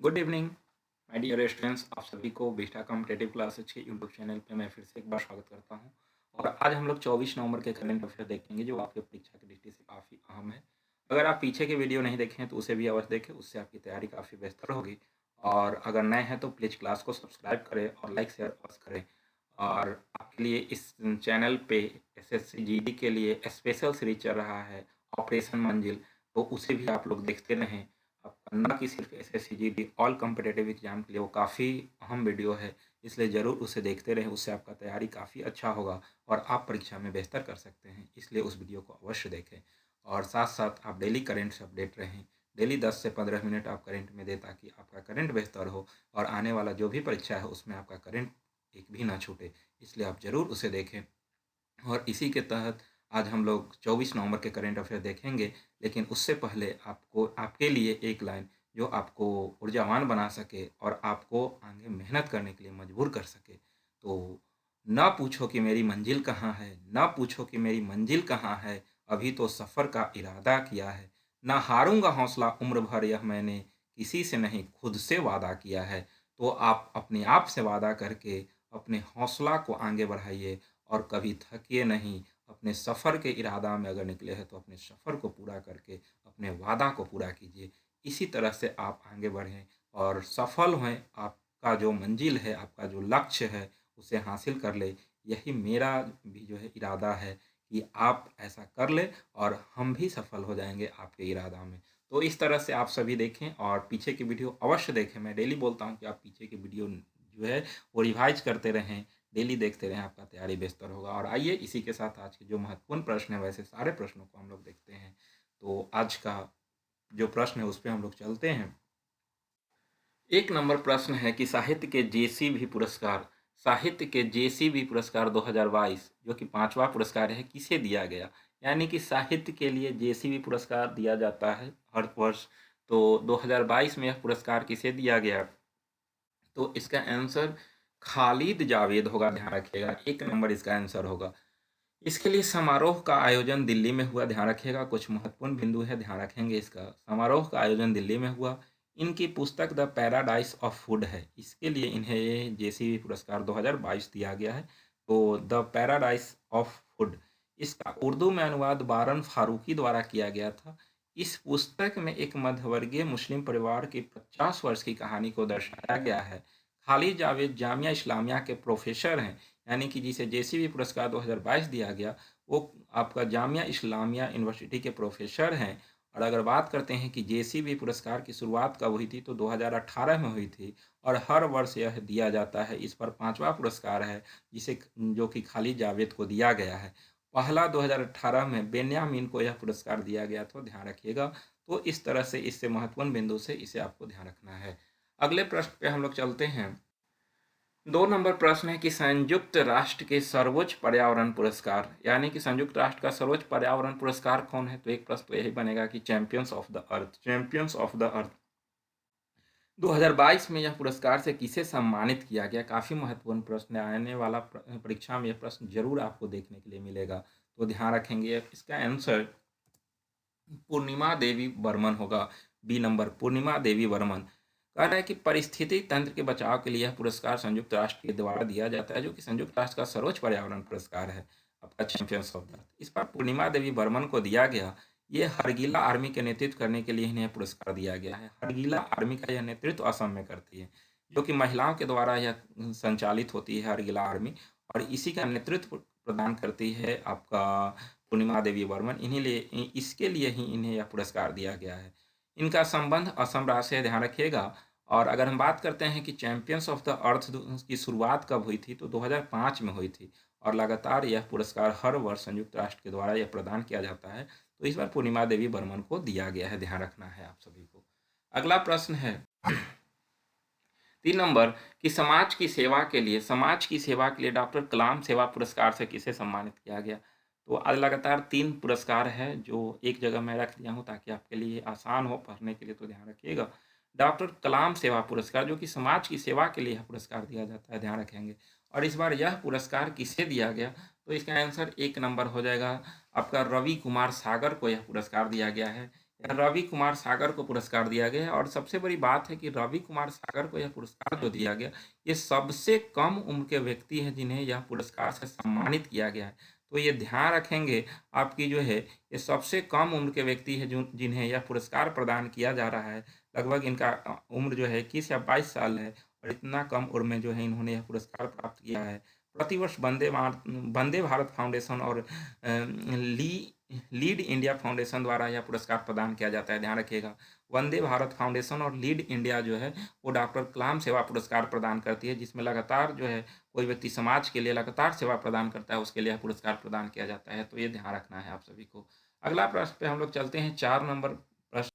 Good evening my dear students. आप सभी को बीटा कॉम्पिटेटिव क्लासेज के यूट्यूब चैनल पे मैं फिर से एक बार स्वागत करता हूं। और आज हम लोग 24 नवंबर के करंट अफेयर देखेंगे जो आपके परीक्षा की दृष्टि से काफ़ी अहम है। अगर आप पीछे के वीडियो नहीं देखे हैं तो उसे भी अवश्य देखें, उससे आपकी तैयारी काफ़ी बेहतर होगी। और अगर नए हैं तो प्लीज़ क्लास को सब्सक्राइब करें और लाइक शेयर अवश्य करें। और आपके लिए इस चैनल पे एसएससी जीडी के लिए स्पेशल सीरीज चल रहा है ऑपरेशन मंजिल, तो उसे भी आप लोग देखते रहें। आपका न कि सिर्फ SSC GD all competitive exam के लिए वो काफ़ी अहम वीडियो है, इसलिए ज़रूर उसे देखते रहें। उससे आपका तैयारी काफ़ी अच्छा होगा और आप परीक्षा में बेहतर कर सकते हैं, इसलिए उस वीडियो को अवश्य देखें। और साथ साथ आप डेली करंट से अपडेट रहें। डेली 10 से 15 मिनट आप करंट में दें ताकि आपका करंट बेहतर हो और आने वाला जो भी परीक्षा है उसमें आपका करंट एक भी ना छूटे, इसलिए आप ज़रूर उसे देखें। और इसी के तहत आज हम लोग 24 नवंबर के करंट अफेयर देखेंगे, लेकिन उससे पहले आपको आपके लिए एक लाइन जो आपको ऊर्जावान बना सके और आपको आगे मेहनत करने के लिए मजबूर कर सके। तो ना पूछो कि मेरी मंजिल कहाँ है, ना पूछो कि मेरी मंजिल कहाँ है, अभी तो सफ़र का इरादा किया है। ना हारूंगा हौसला उम्र भर, यह मैंने किसी से नहीं खुद से वादा किया है। तो आप अपने आप से वादा करके अपने हौसला को आगे बढ़ाइए और कभी थकिए नहीं। अपने सफ़र के इरादा में अगर निकले हैं तो अपने सफ़र को पूरा करके अपने वादा को पूरा कीजिए। इसी तरह से आप आगे बढ़ें और सफल हों। आपका जो मंजिल है, आपका जो लक्ष्य है, उसे हासिल कर ले। यही मेरा भी जो है इरादा है कि आप ऐसा कर ले और हम भी सफल हो जाएंगे आपके इरादा में। तो इस तरह से आप सभी देखें और पीछे की वीडियो अवश्य देखें। मैं डेली बोलता हूँ कि आप पीछे की वीडियो जो है वो रिवाइज करते रहें, डेली देखते रहें, आपका तैयारी बेहतर होगा। और आइए इसी के साथ आज के जो महत्वपूर्ण प्रश्न है, वैसे सारे प्रश्नों को हम लोग देखते हैं। तो आज का जो प्रश्न है उस पर हम लोग चलते हैं। एक नंबर प्रश्न है कि साहित्य के जेसीबी पुरस्कार 2022 जो कि पांचवा पुरस्कार है, किसे दिया गया। यानी कि साहित्य के लिए जेसीबी पुरस्कार दिया जाता है हर वर्ष। तो 2022 में यह पुरस्कार किसे दिया गया, तो इसका आंसर खालिद जावेद होगा। ध्यान रखिएगा, एक नंबर इसका आंसर होगा। इसके लिए समारोह का आयोजन दिल्ली में हुआ। ध्यान रखिएगा, कुछ महत्वपूर्ण बिंदु है, ध्यान रखेंगे इसका। समारोह का आयोजन दिल्ली में हुआ। इनकी पुस्तक द पैराडाइज ऑफ फूड है, इसके लिए इन्हें ये जेसीबी पुरस्कार 2022 दिया गया है। तो द पैराडाइज ऑफ फूड, इसका उर्दू में अनुवाद बारन फारूकी द्वारा किया गया था। इस पुस्तक में एक मध्यवर्गीय मुस्लिम परिवार की 50 वर्ष की कहानी को दर्शाया गया है। खालिद जावेद जामिया इस्लामिया के प्रोफेसर हैं, यानी कि जिसे जेसीबी पुरस्कार 2022 दिया गया वो आपका जामिया इस्लामिया यूनिवर्सिटी के प्रोफेसर हैं। और अगर बात करते हैं कि जेसीबी पुरस्कार की शुरुआत कब हुई थी, तो 2018 में हुई थी और हर वर्ष यह दिया जाता है। इस पर पांचवा पुरस्कार है जिसे जो कि खालिद जावेद को दिया गया है। पहला 2018 में बेन्यामीन को यह पुरस्कार दिया गया, तो ध्यान रखिएगा। तो इस तरह से इससे महत्वपूर्ण बिंदु से इसे आपको ध्यान रखना है। अगले प्रश्न पे हम लोग चलते हैं। 2 नंबर प्रश्न है कि संयुक्त राष्ट्र के सर्वोच्च पर्यावरण पुरस्कार, यानी कि संयुक्त राष्ट्र का सर्वोच्च पर्यावरण पुरस्कार कौन है। तो एक प्रश्न तो यही बनेगा कि champions of the earth, champions of the earth 2022 में यह पुरस्कार से किसे सम्मानित किया गया। काफ़ी महत्वपूर्ण प्रश्न है, आने वाला परीक्षा में यह प्रश्न जरूर आपको देखने के लिए मिलेगा, तो ध्यान रखेंगे। इसका आंसर पूर्णिमा देवी बर्मन होगा। बी नंबर, पूर्णिमा देवी बर्मन। कह रहा है कि परिस्थिति तंत्र के बचाव के लिए यह पुरस्कार संयुक्त राष्ट्र के द्वारा दिया जाता है, जो कि संयुक्त राष्ट्र का सर्वोच्च पर्यावरण पुरस्कार है, आपका चैंपियंस ऑफ द अर्थ। इस पर पूर्णिमा देवी बर्मन को दिया गया। ये हरगिला आर्मी के नेतृत्व करने के लिए इन्हें पुरस्कार दिया गया है। हरगिला आर्मी का यह नेतृत्व असम में करती है, जो कि महिलाओं के द्वारा यह संचालित होती है, हरगिला आर्मी। और इसी का नेतृत्व प्रदान करती है आपका पूर्णिमा देवी बर्मन। इन्हीं लिए इसके लिए ही इन्हें यह पुरस्कार दिया गया है। इनका संबंध असम राज्य से, ध्यान रखिएगा। और अगर हम बात करते हैं कि चैंपियंस ऑफ द अर्थ की शुरुआत कब हुई थी, तो 2005 में हुई थी। और लगातार यह पुरस्कार हर वर्ष संयुक्त राष्ट्र के द्वारा यह प्रदान किया जाता है। तो इस बार पूर्णिमा देवी बर्मन को दिया गया है, ध्यान रखना है आप सभी को। अगला प्रश्न है 3 नंबर कि समाज की सेवा के लिए डॉक्टर कलाम सेवा पुरस्कार से किसे सम्मानित किया गया। तो आज लगातार 3 पुरस्कार है जो एक जगह मैं रख दिया हूँ ताकि आपके लिए आसान हो पढ़ने के लिए, तो ध्यान रखिएगा। डॉक्टर कलाम सेवा पुरस्कार, जो कि समाज की सेवा के लिए यह पुरस्कार दिया जाता है, ध्यान रखेंगे। और इस बार यह पुरस्कार किसे दिया गया, तो इसका आंसर 1 नंबर हो जाएगा। आपका रवि कुमार सागर को यह पुरस्कार दिया गया है। रवि कुमार सागर को पुरस्कार दिया गया है और सबसे बड़ी बात है कि रवि कुमार सागर को यह पुरस्कार जो दिया गया, ये सबसे कम उम्र के व्यक्ति हैं जिन्हें यह पुरस्कार से सम्मानित किया गया है। तो ये ध्यान रखेंगे आपकी जो है, ये सबसे कम उम्र के व्यक्ति हैं जो जिन्हें यह पुरस्कार प्रदान किया जा रहा है। लगभग इनका उम्र जो है 21 या 22 साल है और इतना कम उम्र में जो है इन्होंने यह पुरस्कार प्राप्त किया है। प्रतिवर्ष वंदे भारत फाउंडेशन और लीड इंडिया फाउंडेशन द्वारा यह पुरस्कार प्रदान किया जाता है, ध्यान रखिएगा। वंदे भारत फाउंडेशन और लीड इंडिया जो है वो डॉक्टर कलाम सेवा पुरस्कार प्रदान करती है, जिसमें लगातार जो है कोई व्यक्ति समाज के लिए लगातार सेवा प्रदान करता है, उसके लिए यह पुरस्कार प्रदान किया जाता है। तो ये ध्यान रखना है आप सभी को। अगला प्रश्न पे हम लोग चलते हैं, 4 नंबर प्रश्न।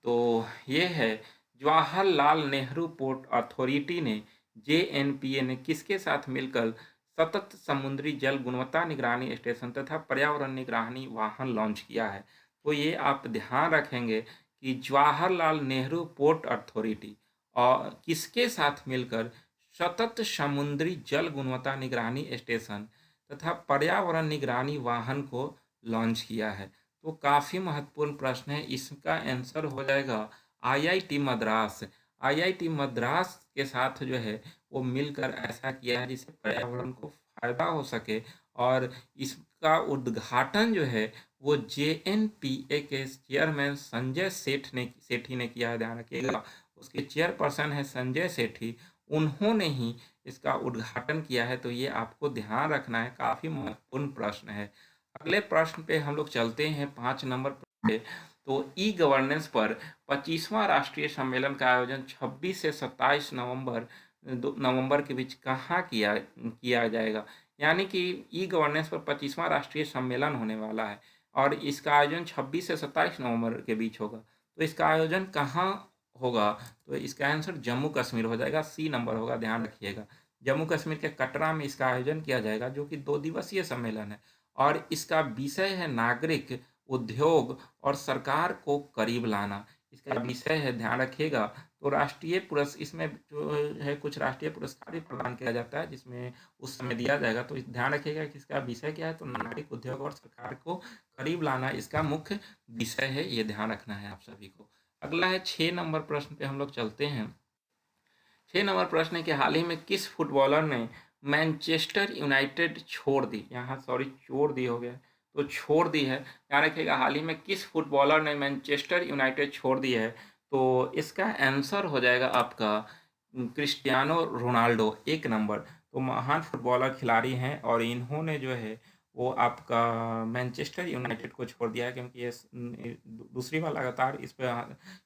तो ये है, जवाहरलाल नेहरू पोर्ट अथॉरिटी ने जेएनपीए ने किसके साथ मिलकर सतत समुद्री जल गुणवत्ता निगरानी स्टेशन तथा पर्यावरण निगरानी वाहन लॉन्च किया है? तो ये आप ध्यान रखेंगे कि जवाहरलाल नेहरू पोर्ट अथॉरिटी और किसके साथ मिलकर सतत समुद्री जल गुणवत्ता निगरानी स्टेशन तथा पर्यावरण निगरानी वाहन को लॉन्च किया है। तो काफ़ी महत्वपूर्ण प्रश्न है, इसका आंसर हो जाएगा आईआईटी मद्रास। आईआईटी मद्रास के साथ जो है वो मिलकर ऐसा किया है जिससे पर्यावरण को फायदा हो सके और इसका उद्घाटन जो है वो जेएनपीए के चेयरमैन संजय सेठी ने किया है, ध्यान रखिएगा। उसके चेयरपर्सन है संजय सेठी, उन्होंने ही इसका उद्घाटन किया है। तो ये आपको ध्यान रखना है, काफ़ी महत्वपूर्ण प्रश्न है। अगले प्रश्न पे हम लोग चलते हैं, 5 नंबर पे। तो ई गवर्नेंस पर 25वां राष्ट्रीय सम्मेलन का आयोजन 26 से 27 नवंबर के बीच कहाँ किया किया जाएगा? यानी कि ई गवर्नेंस पर 25वां राष्ट्रीय सम्मेलन होने वाला है और इसका आयोजन 26 से 27 नवंबर के बीच होगा। तो इसका आयोजन कहाँ होगा? तो इसका आंसर जम्मू कश्मीर हो जाएगा, सी नंबर होगा, ध्यान रखिएगा। जम्मू कश्मीर के कटरा में इसका आयोजन किया जाएगा, जो कि 2 दिवसीय सम्मेलन है और इसका विषय है नागरिक, उद्योग और सरकार को करीब लाना। इसका विषय है, ध्यान रखिएगा। तो राष्ट्रीय इसमें जो है कुछ राष्ट्रीय पुरस्कार भी प्रदान किया जाता है, जिसमें उस समय दिया जाएगा। तो ध्यान रखिएगा कि इसका विषय क्या है, तो नागरिक, उद्योग और सरकार को करीब लाना इसका मुख्य विषय है, ये ध्यान रखना है आप सभी को। अगला है 6 नंबर प्रश्न पे हम लोग चलते हैं। 6 नंबर प्रश्न है कि हाल ही में किस फुटबॉलर ने मैनचेस्टर यूनाइटेड छोड़ दी? यहाँ सॉरी छोड़ दी हो गया, तो छोड़ दी है, ध्यान रखिएगा। हाल ही में किस फुटबॉलर ने मैनचेस्टर यूनाइटेड छोड़ दी है? तो इसका आंसर हो जाएगा आपका क्रिस्टियानो रोनाल्डो, 1 नंबर। तो महान फुटबॉलर खिलाड़ी हैं और इन्होंने जो है वो आपका मैनचेस्टर यूनाइटेड को छोड़ दिया है, क्योंकि ये दूसरी बार लगातार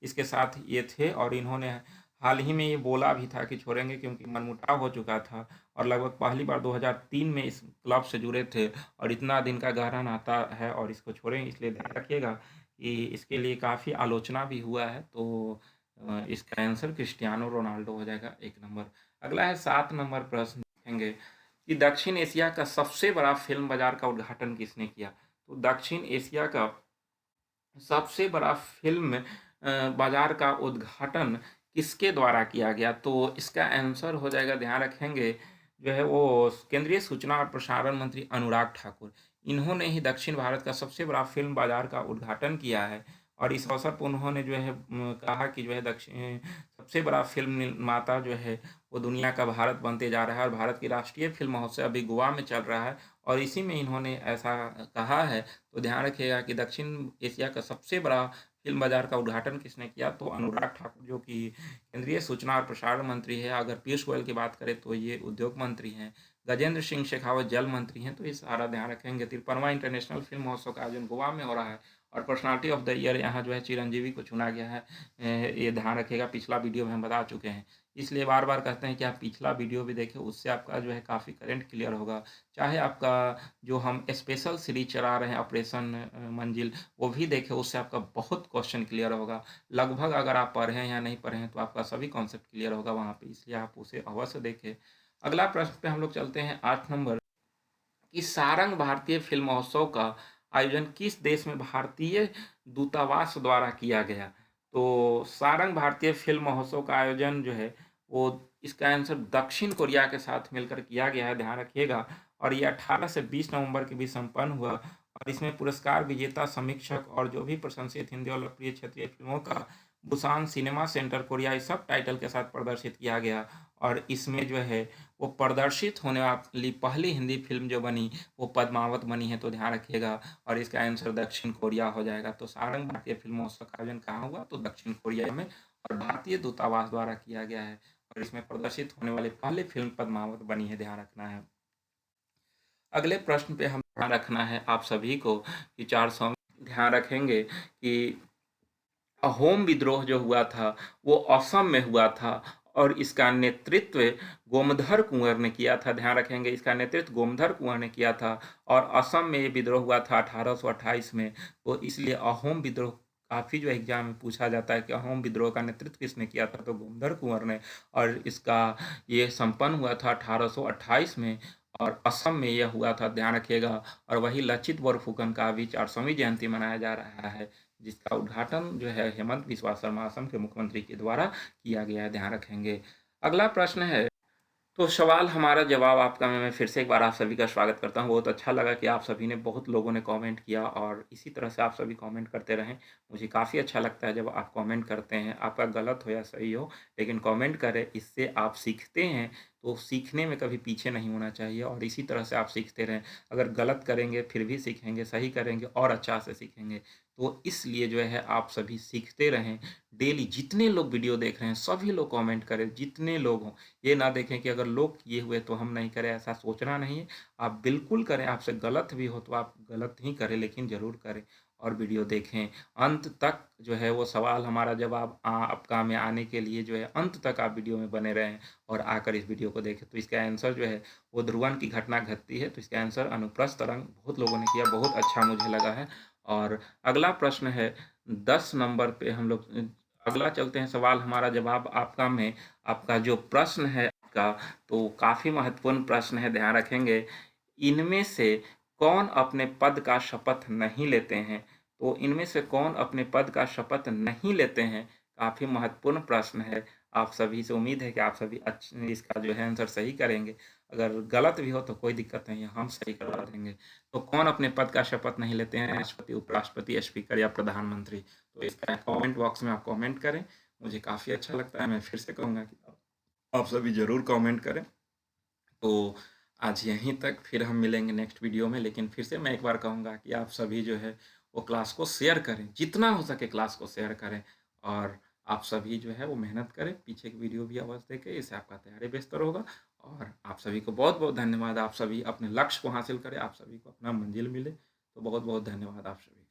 इसके साथ ये थे और इन्होंने हाल ही में ये बोला भी था कि छोड़ेंगे, क्योंकि मनमुटाव हो चुका था और लगभग पहली बार 2003 में इस क्लब से जुड़े थे और इतना दिन का गहरा नाता है और इसको छोड़ेंगे। इसलिए ध्यान रखिएगा कि इसके लिए काफ़ी आलोचना भी हुआ है। तो इसका आंसर क्रिस्टियानो रोनाल्डो हो जाएगा, 1 नंबर। अगला है 7 नंबर प्रश्न, देखेंगे कि दक्षिण एशिया का सबसे बड़ा फिल्म बाजार का उद्घाटन किसने किया? तो दक्षिण एशिया का सबसे बड़ा फिल्म बाजार का उद्घाटन किसके द्वारा किया गया? तो इसका आंसर हो जाएगा, ध्यान रखेंगे, जो है वो केंद्रीय सूचना और प्रसारण मंत्री अनुराग ठाकुर। इन्होंने ही दक्षिण भारत का सबसे बड़ा फिल्म बाजार का उद्घाटन किया है और इस अवसर पर उन्होंने जो है कहा कि जो है दक्षिण सबसे बड़ा फिल्म निर्माता जो है वो दुनिया का भारत बनते जा रहा है और भारत की राष्ट्रीय फिल्म महोत्सव अभी गोवा में चल रहा है और इसी में इन्होंने ऐसा कहा है। तो ध्यान रखिएगा कि दक्षिण एशिया का सबसे बड़ा फिल्म बाजार का उद्घाटन किसने किया? तो अनुराग ठाकुर, जो कि केंद्रीय सूचना और प्रसारण मंत्री है। अगर पीयूष गोयल की बात करें तो ये उद्योग मंत्री हैं। गजेंद्र सिंह शेखावत जल मंत्री हैं। तो ये सारा ध्यान रखेंगे। 53वां इंटरनेशनल फिल्म महोत्सव का आयोजन गोवा में हो रहा है और पर्सनालिटी ऑफ द ईयर यहाँ जो है चिरंजीवी को चुना गया है। ये ध्यान रखिएगा, पिछला वीडियो में हम बता चुके हैं, इसलिए बार बार कहते हैं कि आप पिछला वीडियो भी देखें, उससे आपका जो है काफ़ी करंट क्लियर होगा। चाहे आपका जो हम स्पेशल सीरीज चला रहे हैं ऑपरेशन मंजिल, वो भी देखें, उससे आपका बहुत क्वेश्चन क्लियर होगा। लगभग अगर आप पढ़े हैं या नहीं पढ़े हैं तो आपका सभी कॉन्सेप्ट क्लियर होगा वहाँ पे, इसलिए आप उसे अवश्य देखें। अगला प्रश्न पे हम लोग चलते हैं, 8 नंबर, कि सारंग भारतीय फिल्म महोत्सव का आयोजन किस देश में भारतीय दूतावास द्वारा किया गया? तो सारंग भारतीय फिल्म महोत्सव का आयोजन जो है वो, इसका आंसर दक्षिण कोरिया के साथ मिलकर किया गया है, ध्यान रखिएगा। और ये 18 से 20 नवंबर के बीच संपन्न हुआ और इसमें पुरस्कार विजेता समीक्षक और जो भी प्रशंसित हिंदी और लोकप्रिय क्षेत्रीय फिल्मों का बुसान सिनेमा सेंटर कोरिया इस सब टाइटल के साथ प्रदर्शित किया गया। और इसमें जो है वो प्रदर्शित होने वाली पहली हिंदी फिल्म जो बनी वो पद्मावत बनी है, तो ध्यान रखिएगा। और इसका आंसर दक्षिण कोरिया हो जाएगा। तो सारंग भारतीय फिल्मोत्सव का आयोजन कहाँ हुआ, तो दक्षिण कोरिया में, और भारतीय दूतावास द्वारा किया गया है। और इसमें प्रदर्शित होने वाली पहली फिल्म पद्मावत बनी है, ध्यान रखना है। अगले प्रश्न पे हम ध्यान रखना है आप सभी को कि 400 ध्यान रखेंगे कि अहोम विद्रोह जो हुआ था वो असम में हुआ था और इसका नेतृत्व गोमधर कुंवर ने किया था। ध्यान रखेंगे, इसका नेतृत्व गोमधर कुंवर ने किया था और असम में ये विद्रोह हुआ था 1828 में। तो इसलिए अहोम विद्रोह काफ़ी जो एग्जाम में पूछा जाता है कि अहोम विद्रोह का नेतृत्व किसने किया था, तो गोमधर कुंवर ने। और इसका ये संपन्न हुआ था 1828 में और असम में यह हुआ था, ध्यान रखिएगा। और वही लचित बरफुकन का भी 400वीं जयंती मनाया जा रहा है, जिसका उद्घाटन जो है हेमंत बिस्वा शर्मा असम के मुख्यमंत्री के द्वारा किया गया है, ध्यान रखेंगे। अगला प्रश्न है, तो सवाल हमारा जवाब आपका मैं फिर से एक बार आप सभी का स्वागत करता हूं। बहुत अच्छा लगा कि आप सभी ने, बहुत लोगों ने कमेंट किया और इसी तरह से आप सभी कमेंट करते रहें। मुझे काफ़ी अच्छा लगता है जब आप कमेंट करते हैं, आपका गलत हो या सही हो लेकिन कमेंट करें, इससे आप सीखते हैं। तो सीखने में कभी पीछे नहीं होना चाहिए और इसी तरह से आप सीखते रहें। अगर गलत करेंगे फिर भी सीखेंगे, सही करेंगे और अच्छा से सीखेंगे। तो इसलिए जो है आप सभी सीखते रहें। डेली जितने लोग वीडियो देख रहे हैं सभी लोग कमेंट करें, जितने लोग हों। ये ना देखें कि अगर लोग किए हुए तो हम नहीं करें, ऐसा सोचना नहीं है। आप बिल्कुल करें, आपसे गलत भी हो तो आप गलत ही करें लेकिन ज़रूर करें और वीडियो देखें अंत तक। जो है वो सवाल हमारा जवाब आपका में आने के लिए जो है अंत तक आप वीडियो में बने रहें और आकर इस वीडियो को देखें। तो इसका आंसर जो है वो ध्रुवन की घटना घटती है, तो इसका आंसर अनुप्रस्थ तरंग। बहुत लोगों ने किया, बहुत अच्छा मुझे लगा है। और अगला प्रश्न है 10 नंबर पे हम लोग अगला चलते हैं। सवाल हमारा जवाब आपका में आपका जो प्रश्न है आपका, तो काफ़ी महत्वपूर्ण प्रश्न है, ध्यान रखेंगे। इनमें से कौन अपने पद का शपथ नहीं लेते हैं, तो इनमें से कौन अपने पद का शपथ नहीं लेते हैं, काफ़ी महत्वपूर्ण प्रश्न है। आप सभी से उम्मीद है कि आप सभी इसका जो है आंसर सही करेंगे। अगर गलत भी हो तो कोई दिक्कत नहीं है, हम सही करवा देंगे। तो कौन अपने पद का शपथ नहीं लेते हैं, राष्ट्रपति, उपराष्ट्रपति, स्पीकर या प्रधानमंत्री। तो इसका कमेंट बॉक्स में आप कमेंट करें, मुझे काफ़ी अच्छा लगता है। मैं फिर से कहूँगा कि आप सभी ज़रूर कमेंट करें। तो आज यहीं तक, फिर हम मिलेंगे नेक्स्ट वीडियो में। लेकिन फिर से मैं एक बार कहूँगा कि आप सभी जो है वो क्लास को शेयर करें, जितना हो सके क्लास को शेयर करें। और आप सभी जो है वो मेहनत करें, पीछे की वीडियो भी अवश्य देखें, इससे आपका तैयारी बेहतर होगा। और आप सभी को बहुत बहुत धन्यवाद। आप सभी अपने लक्ष्य को हासिल करें, आप सभी को अपना मंजिल मिले। तो बहुत बहुत धन्यवाद आप सभी।